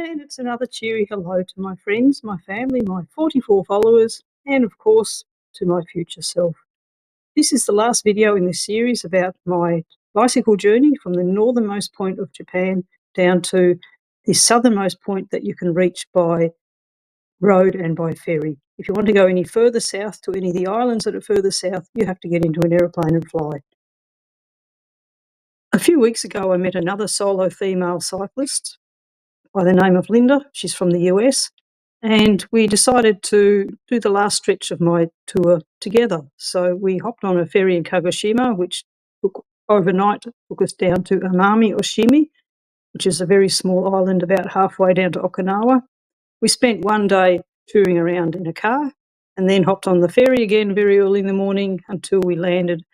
and it's another cheery hello to my friends, my family, my 44 followers, and of course to my future self. This is the last video in this series about my bicycle journey from the northernmost point of Japan down to the southernmost point that you can reach by road and by ferry. If you want to go any further south to any of the islands that are further south, you have to get into an aeroplane and fly. A few weeks ago, I met another solo female cyclist by the name of Linda. She's from the US, and we decided to do the last stretch of my tour together. So we hopped on a ferry in Kagoshima, which took us down to Amami-Oshima, which is a very small island about halfway down to Okinawa. We spent one day touring around in a car and then hopped on the ferry again very early in the morning until we landed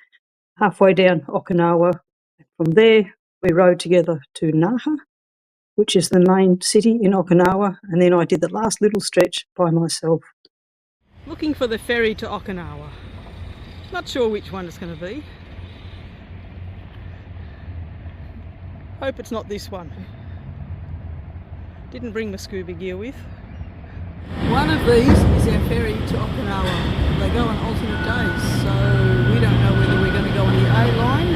halfway down Okinawa. From there, we rode together to Naha, which is the main city in Okinawa, and then I did the last little stretch by myself. Looking for the ferry to Okinawa. Not sure which one it's going to be. Hope it's not this one. Didn't bring my scuba gear with. One of these is our ferry to Okinawa. They go on alternate days, so we don't know whether we're going to go on the A line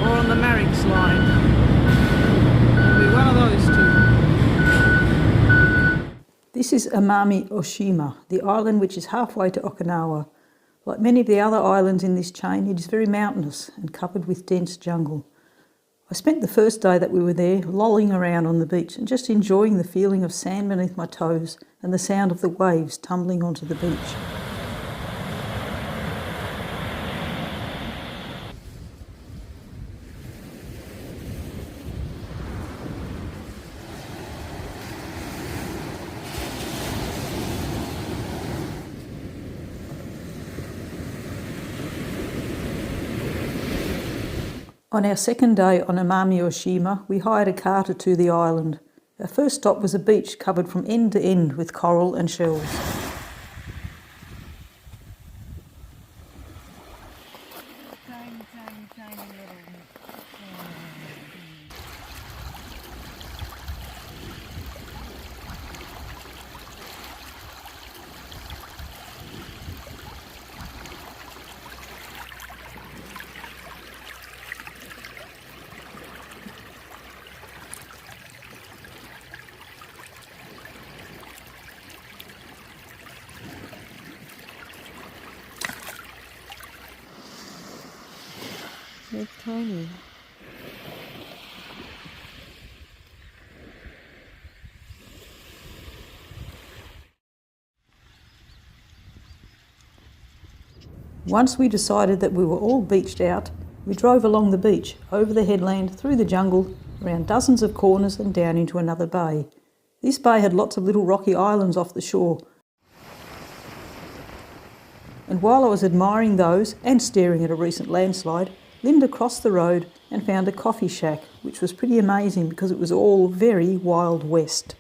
or on the Marix line. It'll be one of those two. This is Amami-Oshima, the island which is halfway to Okinawa. Like many of the other islands in this chain, it is very mountainous and covered with dense jungle. I spent the first day that we were there lolling around on the beach and just enjoying the feeling of sand beneath my toes and the sound of the waves tumbling onto the beach. On our second day on Amami-Oshima, we hired a car to tour the island. Our first stop was a beach covered from end to end with coral and shells. It's tiny. Once we decided that we were all beached out, we drove along the beach, over the headland, through the jungle, around dozens of corners and down into another bay. This bay had lots of little rocky islands off the shore. And while I was admiring those and staring at a recent landslide, Linda crossed the road and found a coffee shack, which was pretty amazing because it was all very Wild West.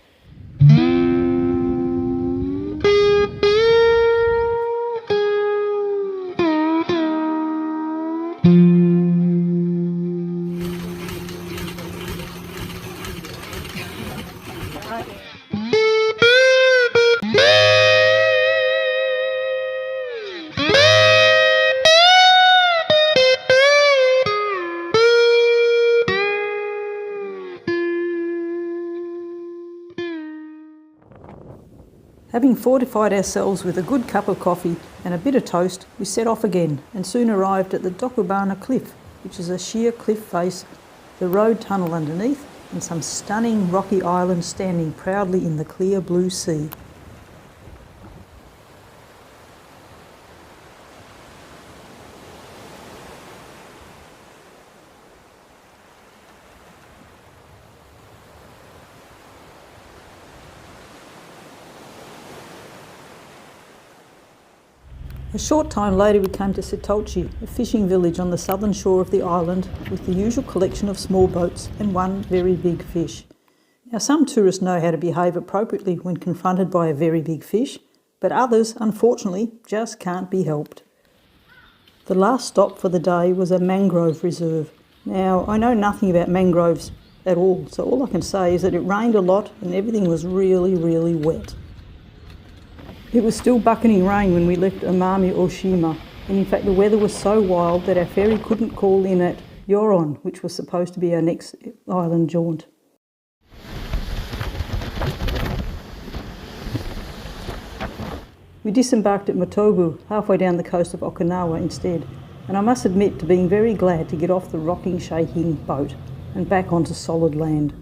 Having fortified ourselves with a good cup of coffee and a bit of toast, we set off again and soon arrived at the Dokubana Cliff, which is a sheer cliff face, the road tunnel underneath, and some stunning rocky islands standing proudly in the clear blue sea. A short time later we came to Setouchi, a fishing village on the southern shore of the island with the usual collection of small boats and one very big fish. Now some tourists know how to behave appropriately when confronted by a very big fish, but others, unfortunately, just can't be helped. The last stop for the day was a mangrove reserve. Now, I know nothing about mangroves, at all. So all I can say is that it rained a lot and everything was really, really wet. It was still bucketing rain when we left Amami-Oshima, and in fact the weather was so wild that our ferry couldn't call in at Yoron, which was supposed to be our next island jaunt. We disembarked at Motobu, halfway down the coast of Okinawa instead, and I must admit to being very glad to get off the rocking, shaking boat and back onto solid land.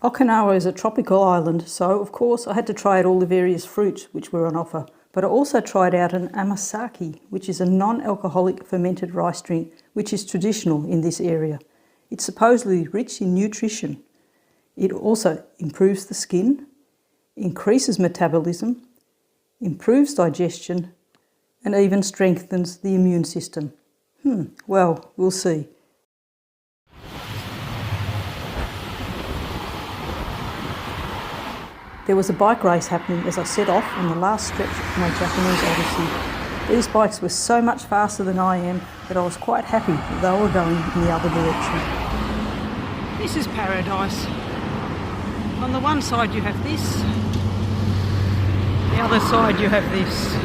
Okinawa is a tropical island, so of course I had to try out all the various fruits which were on offer, but I also tried out an Amami-Saki, which is a non-alcoholic fermented rice drink which is traditional in this area. It's supposedly rich in nutrition. It also improves the skin, increases metabolism, improves digestion, and even strengthens the immune system. Well, we'll see. There was a bike race happening as I set off on the last stretch of my Japanese Odyssey. These bikes were so much faster than I am that I was quite happy that they were going in the other direction. This is paradise. On the one side you have this, the other side you have this.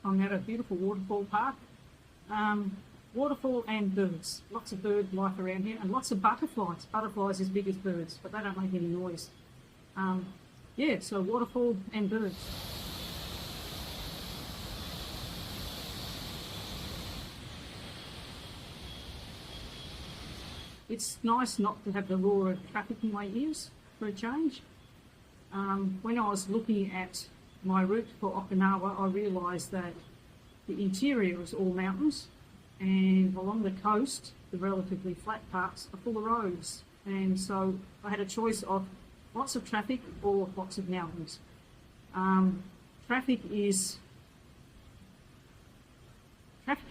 I'm at a beautiful waterfall park. Waterfall and birds. Lots of bird life around here and lots of butterflies. Butterflies as big as birds, but they don't make any noise. Yeah, so waterfall and birds. It's nice not to have the roar of traffic in my ears for a change. When I was looking at my route for Okinawa, I realised that the interior is all mountains, and along the coast, the relatively flat parts are full of roads. And so I had a choice of lots of traffic or lots of mountains. Traffic is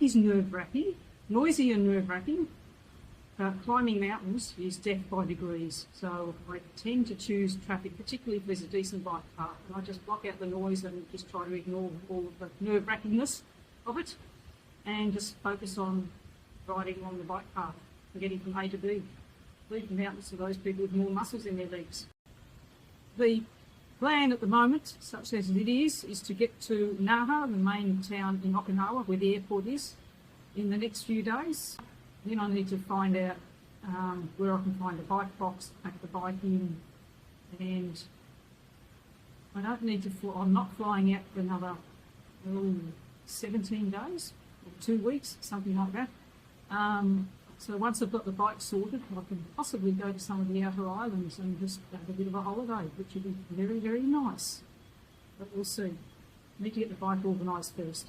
nerve-wracking, noisy and nerve-wracking. Climbing mountains is death by degrees, so I tend to choose traffic, particularly if there's a decent bike path, and I just block out the noise and just try to ignore all of the nerve-wrackingness of it and just focus on riding along the bike path and getting from A to B. Leave the mountains to those people with more muscles in their legs. The plan at the moment, such as it is to get to Naha, the main town in Okinawa where the airport is, in the next few days. Then I need to find out where I can find a bike box, pack the bike in, and I don't need to fly. I'm not flying out for another 17 days or 2 weeks, something like that. So once I've got the bike sorted, I can possibly go to some of the outer islands and just have a bit of a holiday, which would be very, very nice. But we'll see. I need to get the bike organised first.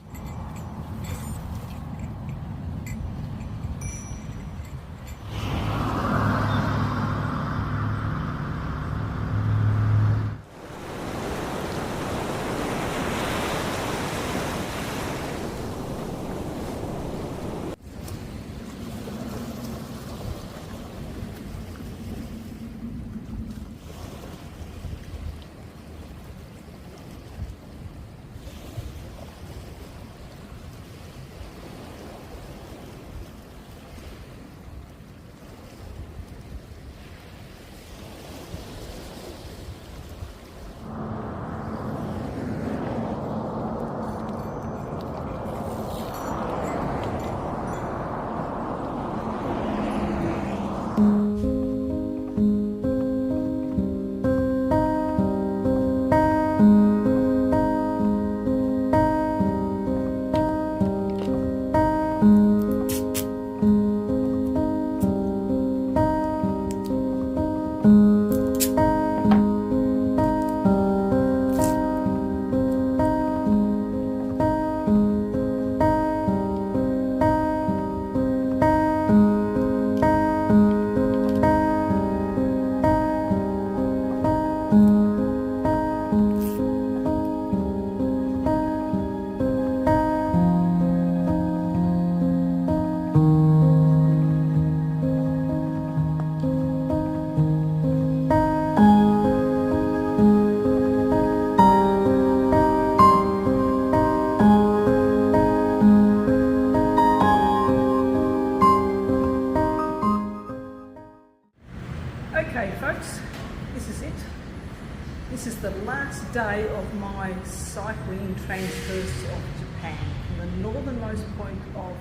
day of my cycling transverse of Japan, from the northernmost point of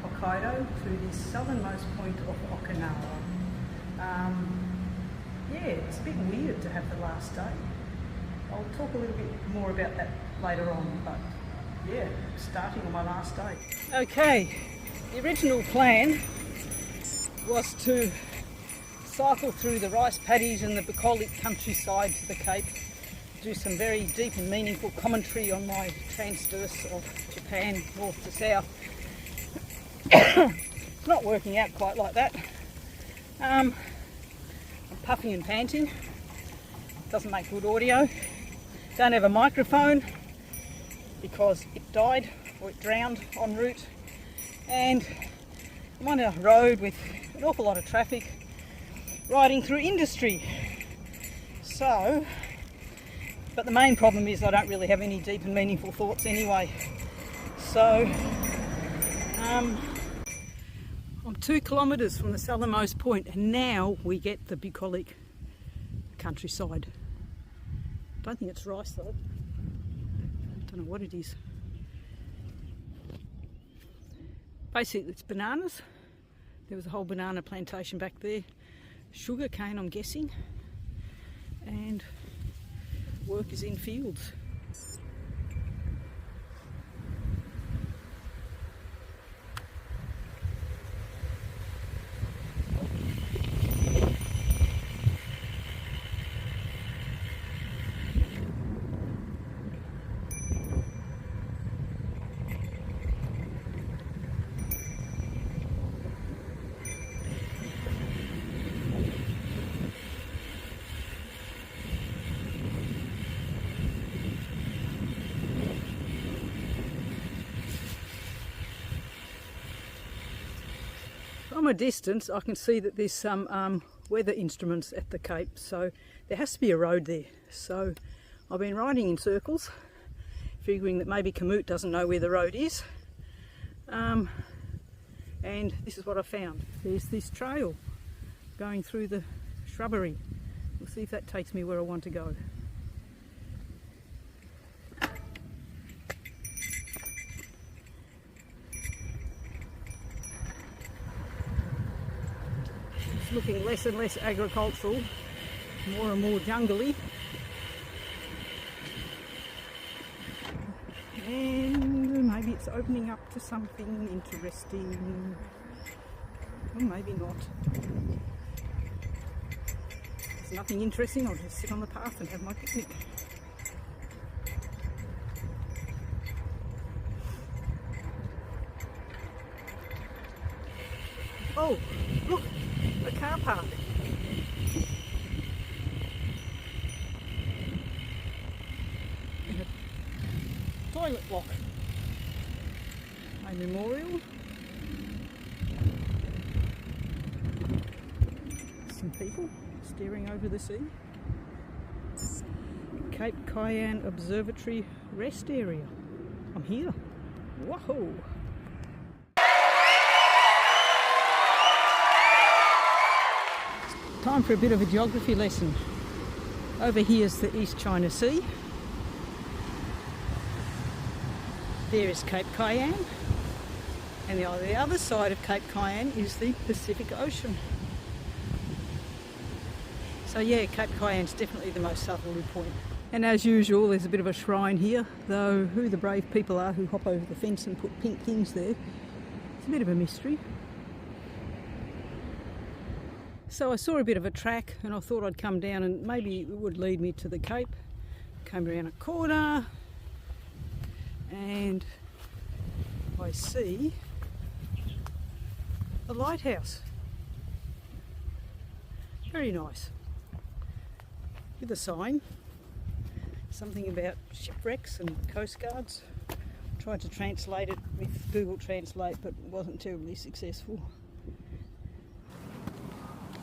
Hokkaido to the southernmost point of Okinawa. Yeah, it's a bit weird to have the last day. I'll talk a little bit more about that later on, but yeah, starting on my last day. Okay, the original plan was to cycle through the rice paddies and the bucolic countryside to the Cape, do some very deep and meaningful commentary on my transverse of Japan, north to south. It's not working out quite like that. I'm puffing and panting, doesn't make good audio. Don't have a microphone because it died or it drowned en route, and I'm on a road with an awful lot of traffic riding through industry. So, but the main problem is I don't really have any deep and meaningful thoughts anyway. So, I'm 2 kilometres from the southernmost point, and now we get the bucolic countryside. Don't think it's rice though. Don't know what it is. Basically it's bananas. There was a whole banana plantation back there. Sugar cane, I'm guessing. And work is in fields. From a distance I can see that there's some weather instruments at the Cape, so there has to be a road there. So I've been riding in circles, figuring that maybe Kamut doesn't know where the road is, and this is what I found. There's this trail going through the shrubbery. We'll see if that takes me where I want to go. Looking less and less agricultural, more and more jungly, and maybe it's opening up to something interesting, or maybe not. There's nothing interesting, I'll just sit on the path and have my picnic. Oh, look! A car park. And a toilet block. A memorial. Some people staring over the sea. Cape Cayenne Observatory Rest Area. I'm here. Whoa! Time for a bit of a geography lesson. Over here is the East China Sea. There is Cape Cayenne. And the other side of Cape Cayenne is the Pacific Ocean. So yeah, Cape Cayenne's definitely the most southerly point. And as usual, there's a bit of a shrine here, though who the brave people are who hop over the fence and put pink things there, it's a bit of a mystery. So I saw a bit of a track and I thought I'd come down and maybe it would lead me to the Cape. Came around a corner and I see a lighthouse. Very nice. With a sign. Something about shipwrecks and coastguards. Tried to translate it with Google Translate but wasn't terribly successful.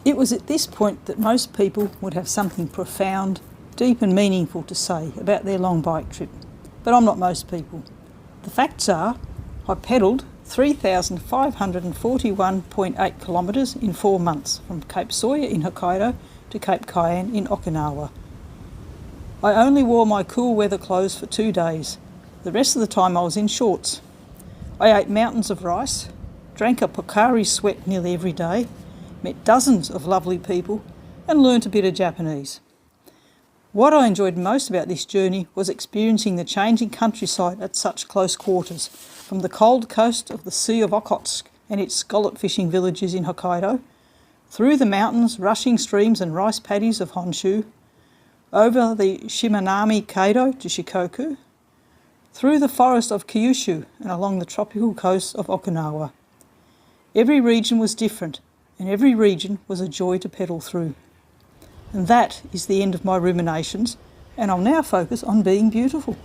It was at this point that most people would have something profound, deep and meaningful to say about their long bike trip. But I'm not most people. The facts are, I pedalled 3,541.8 kilometres in 4 months from Cape Sawyer in Hokkaido to Cape Cayenne in Okinawa. I only wore my cool weather clothes for 2 days. The rest of the time I was in shorts. I ate mountains of rice, drank a Pocari Sweat nearly every day, met dozens of lovely people, and learnt a bit of Japanese. What I enjoyed most about this journey was experiencing the changing countryside at such close quarters, from the cold coast of the Sea of Okhotsk and its scallop fishing villages in Hokkaido, through the mountains, rushing streams and rice paddies of Honshu, over the Shimanami Kaido to Shikoku, through the forest of Kyushu and along the tropical coast of Okinawa. Every region was different, and every region was a joy to pedal through. And that is the end of my ruminations, and I'll now focus on being beautiful.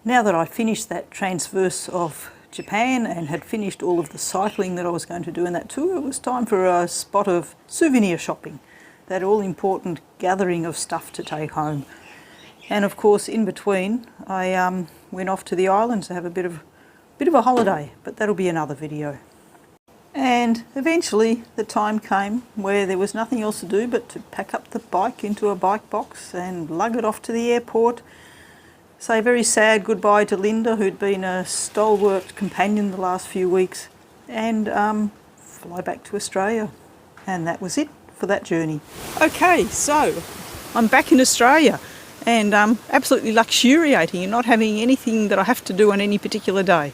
Now that I finished that transverse of Japan and had finished all of the cycling that I was going to do in that tour, it was time for a spot of souvenir shopping, that all-important gathering of stuff to take home. And of course, in between, I went off to the islands to have a bit of a holiday, but that'll be another video. And eventually the time came where there was nothing else to do but to pack up the bike into a bike box and lug it off to the airport, say a very sad goodbye to Linda, who'd been a stalwart companion the last few weeks, and fly back to Australia. And that was it for that journey. Okay, so I'm back in Australia and absolutely luxuriating and not having anything that I have to do on any particular day.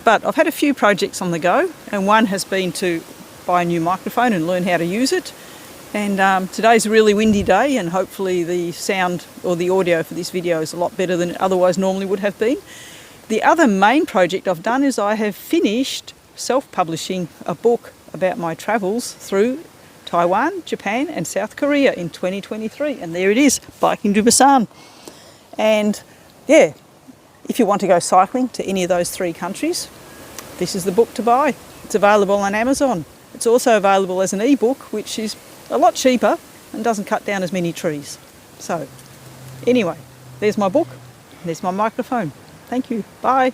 But I've had a few projects on the go, and one has been to buy a new microphone and learn how to use it. And today's a really windy day, and hopefully the sound or the audio for this video is a lot better than it otherwise normally would have been. The other main project I've done is I have finished self-publishing a book about my travels through Taiwan, Japan and South Korea in 2023. And there it is, biking to Busan. And yeah, if you want to go cycling to any of those 3 countries, this is the book to buy. It's available on Amazon. It's also available as an ebook, which is a lot cheaper and doesn't cut down as many trees. So anyway, there's my book, there's my microphone. Thank you. Bye.